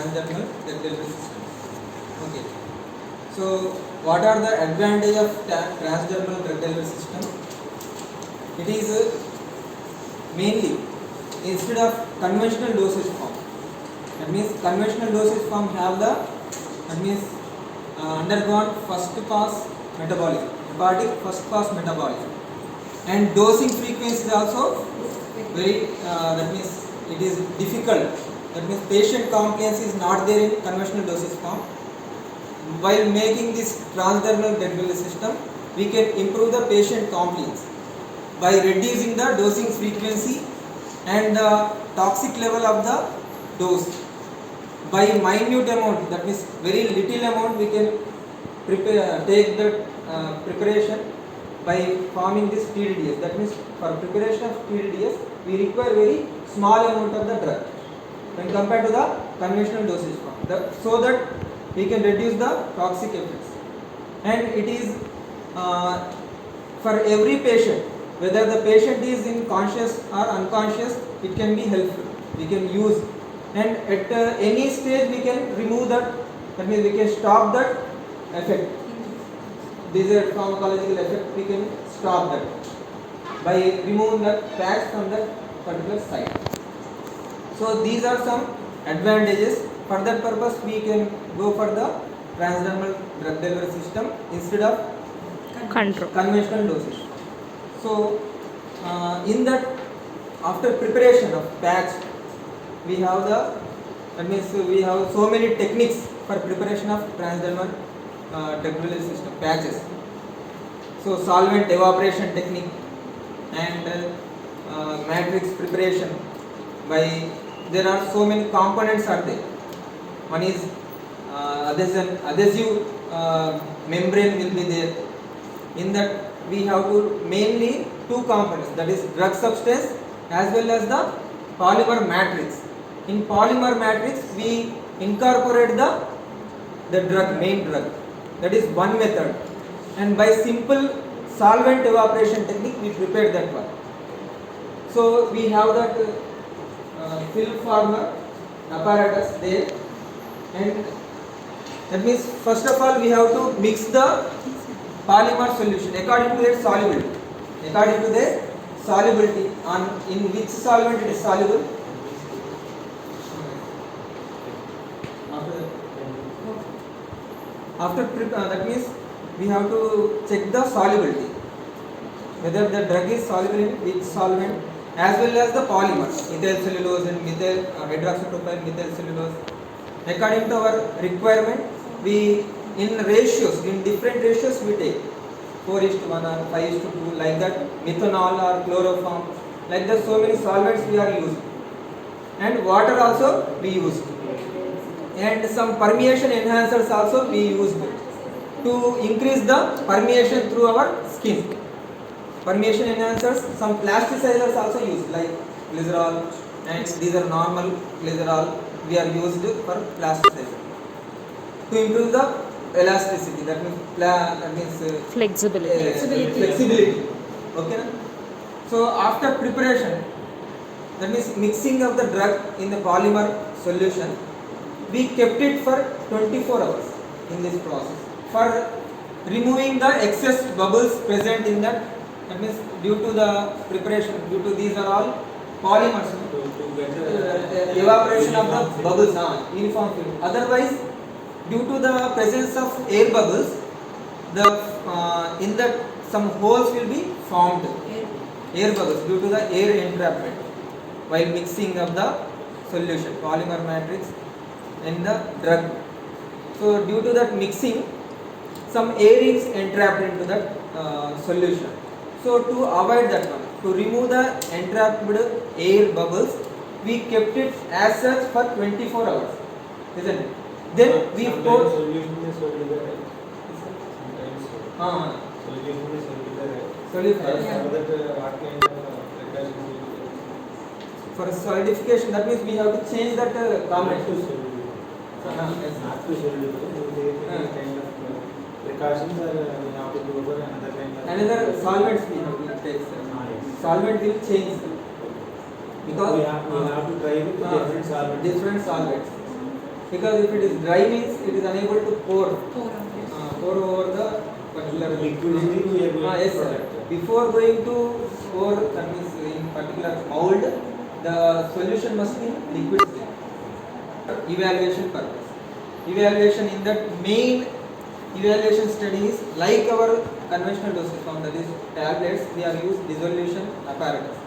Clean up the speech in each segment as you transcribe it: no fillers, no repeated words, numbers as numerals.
transdermal drug delivery system. Okay. So what are the advantage of transdermal drug delivery system? It is mainly instead of conventional dosage form. That means conventional dosage form have the undergone first pass metabolism, hepatic first pass metabolism, and dosing frequency is also very that means it is difficult. That means patient compliance is not there in conventional dosage form. While making this transdermal drug delivery system, we can improve the patient compliance by reducing the dosing frequency and the toxic level of the dose. By minute amount, that means very little amount, we can take the preparation by forming this TDDS. That means for preparation of TDDS, we require very small amount of the drug when compared to the conventional dosage form, so that we can reduce the toxic effects. And it is for every patient, whether the patient is in conscious or unconscious, it can be helpful. We can use, and at any stage we can remove that. That means we can stop that effect. This is a pharmacological effect. We can stop that by removing that patch from that particular site. So these are some advantages. For that purpose, we can go for the transdermal drug delivery system instead of conventional dosage. So in that, after preparation of patch, we have we have so many techniques for preparation of transdermal drug delivery system patches. So solvent evaporation technique and matrix preparation. By there are so many components are there. One is adhesive membrane will be there. In that we have to mainly two components, that is drug substance as well as the polymer matrix. In polymer matrix we incorporate the drug, main drug. That is one method, and by simple solvent evaporation technique we prepare that one. So we have that film former apparatus there, and that means first of all we have to mix the polymer solution according to their solubility. According to their solubility, on in which solvent it is soluble. That means we have to check the solubility, whether the drug is soluble in which solvent, as well as the polymers, ethyl cellulose and methyl hydroxypropyl methyl cellulose. According to our requirement, we in ratios, in different ratios we take 4:1 or 5:2, like that, methanol or chloroform, like that. So many solvents we are using, and water also we use, and some permeation enhancers also we use to increase the permeation through our skin. Permeation enhancers, some plasticizers also used, like glycerol, and these are normal glycerol we are used for plasticizer to improve the elasticity. That means flexibility. Okay. So after preparation, that means mixing of the drug in the polymer solution, we kept it for 24 hours in this process for removing the excess bubbles present in that. That means due to the preparation, due to these are all polymers, evaporation of the bubbles, uniform film. Otherwise, due to the presence of air bubbles, the in that some holes will be formed, air bubbles, due to the air entrapment while mixing of the solution, polymer matrix and the drug. So due to that mixing, some air is entrapped into that solution. So to avoid that one, to remove the entrapped air bubbles, we kept it as such for 24 hours, isn't it? Then we poured. Solution is solidified. Sometimes solution is solidified. For solidification, that means we have to change that garment. Not to solidify. Kind of precautions are we have to go for another solvents we have to take. Solvent will change because we have to try with different solvents. because if it is dry means it is unable to pour over the particular Liquidity we are going to yes, sir. protect. Before going to pour, that means in particular mold, the solution must be liquid state. Evaluation purpose. Evaluation in that main evaluation studies like our conventional dosage form, that is tablets, we are used dissolution apparatus.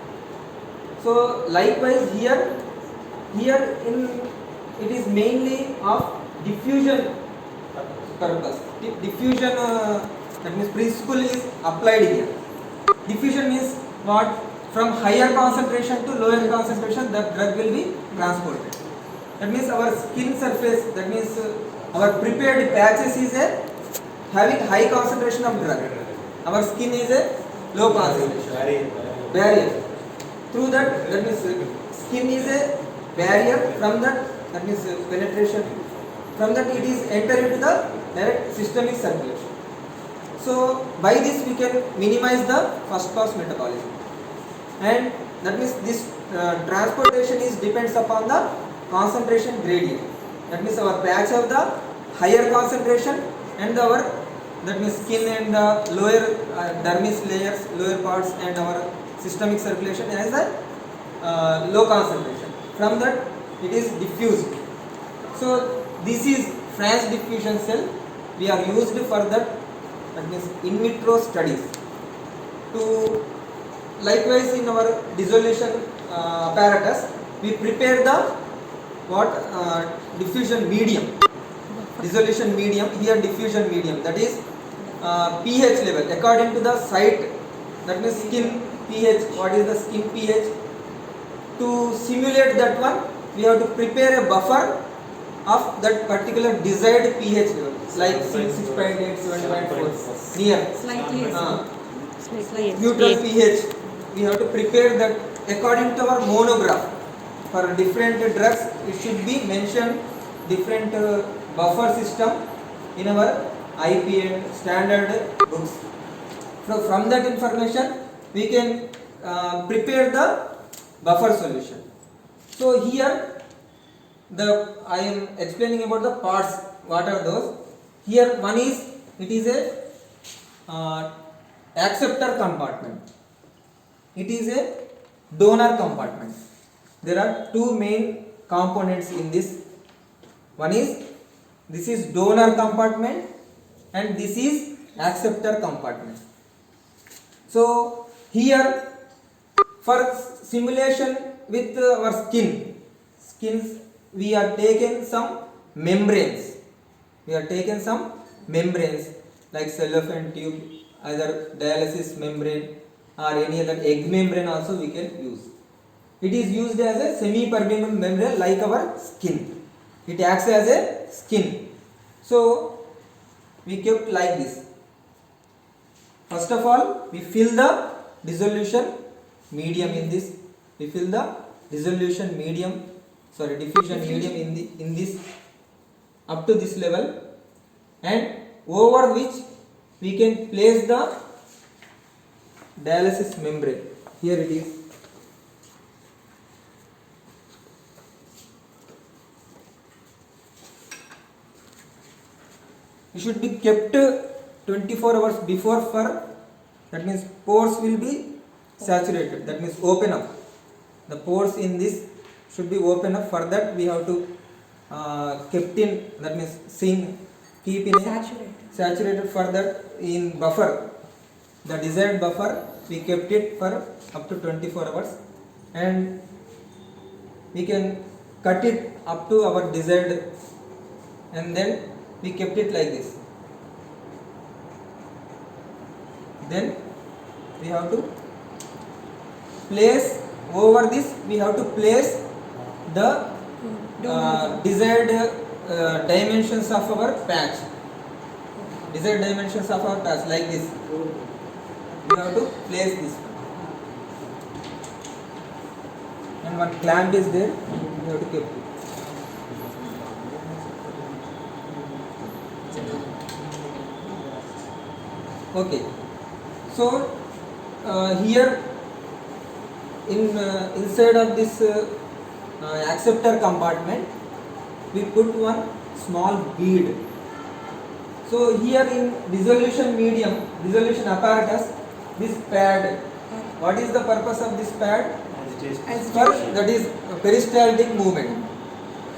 So likewise here in it is mainly of diffusion purpose. Diffusion that means principle is applied here. Diffusion means what? From higher concentration to lower concentration the drug will be transported. That means our skin surface, that means our prepared patches is having high concentration of drug. Our skin is a low concentration. Barrier. Through that means skin is a barrier. From that means penetration. From that it is entered into the direct systemic circulation. So by this we can minimize the first pass metabolism, and that means this transportation is depends upon the concentration gradient. That means our patch have the higher concentration and our that means skin and the lower dermis layers, lower parts, and our systemic circulation has a low concentration. From that it is diffused. So this is Franz diffusion cell. We are used for that means in vitro studies. To likewise in our dissolution apparatus we prepare the diffusion medium. Dissolution medium, here diffusion medium, that is pH level according to the site, that means skin pH. What is the skin pH? To simulate that one we have to prepare a buffer of that particular desired pH level, like 6.8, 7.4 near Slightly neutral pH. We have to prepare that according to our monograph. For different drugs it should be mentioned different buffer system in our IP and standard books. So from that information we can prepare the buffer solution. So here I am explaining about the parts. What are those? Here one is, it is a acceptor compartment. It is a donor compartment. There are two main components in this. One is, this is donor compartment and this is acceptor compartment. So here for simulation with our skins we are taken some membranes. Like cellophane tube, either dialysis membrane or any other egg membrane also we can use. It is used as a semi-permeable membrane like our skin. It acts as a skin. So we kept like this. First of all, we fill the dissolution medium in this. We fill the diffusion medium in this up to this level, and over which we can place the dialysis membrane. Here it is. It should be kept 24 hours before, for that means pores will be saturated, that means open up. The pores in this should be open up. For that we have to kept in, that means keep in saturated. For that in buffer, the desired buffer we kept it for up to 24 hours, and we can cut it up to our desired, and then we kept it like this. Then we have to place over this, we have to place the desired dimensions of our patch. Like this. We have to place this one. And one clamp is there, we have to keep it. Okay. So here inside of this acceptor compartment we put one small bead. So here in dissolution medium, dissolution apparatus, this pad, what is the purpose of this pad? Agitation. First, that is peristaltic movement.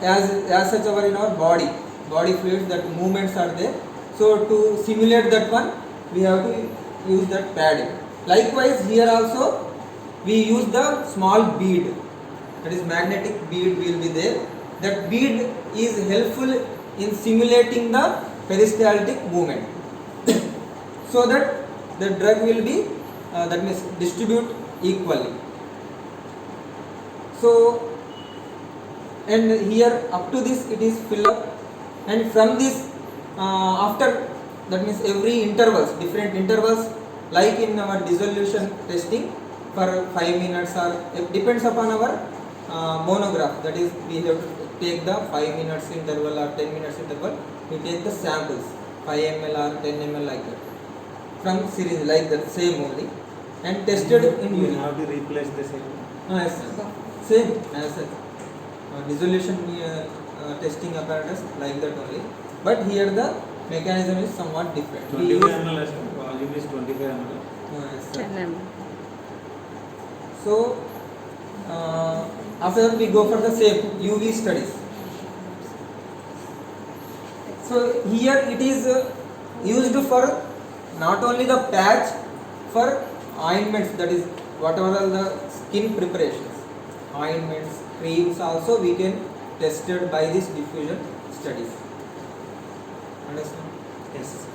As such our in our body fluids, that movements are there. So to simulate that one, we have to use that pad. Likewise here also we use the small bead, that is magnetic bead will be there. That bead is helpful in simulating the peristaltic movement so that the drug will be that means distribute equally. So and here up to this it is fill up, and from this after, that means every intervals, different intervals, like in our dissolution testing for 5 minutes, or it depends upon our monograph, that is we have to take the 5 minutes interval or 10 minutes interval, we take the samples 5 ml or 10 ml like that from syringe, like that same only, and tested in You urine. have to replace the same. Yes, sir. Same as a dissolution testing apparatus, like that only, but here the mechanism is somewhat different. We 25 use- ml, volume is 25 ml. Yes, sir. 10 mm. So after that we go for the same UV studies. So here it is used for not only the patch, for ointments, that is whatever are the skin preparations, ointments, creams also we can tested by this diffusion studies. Understand? Yes.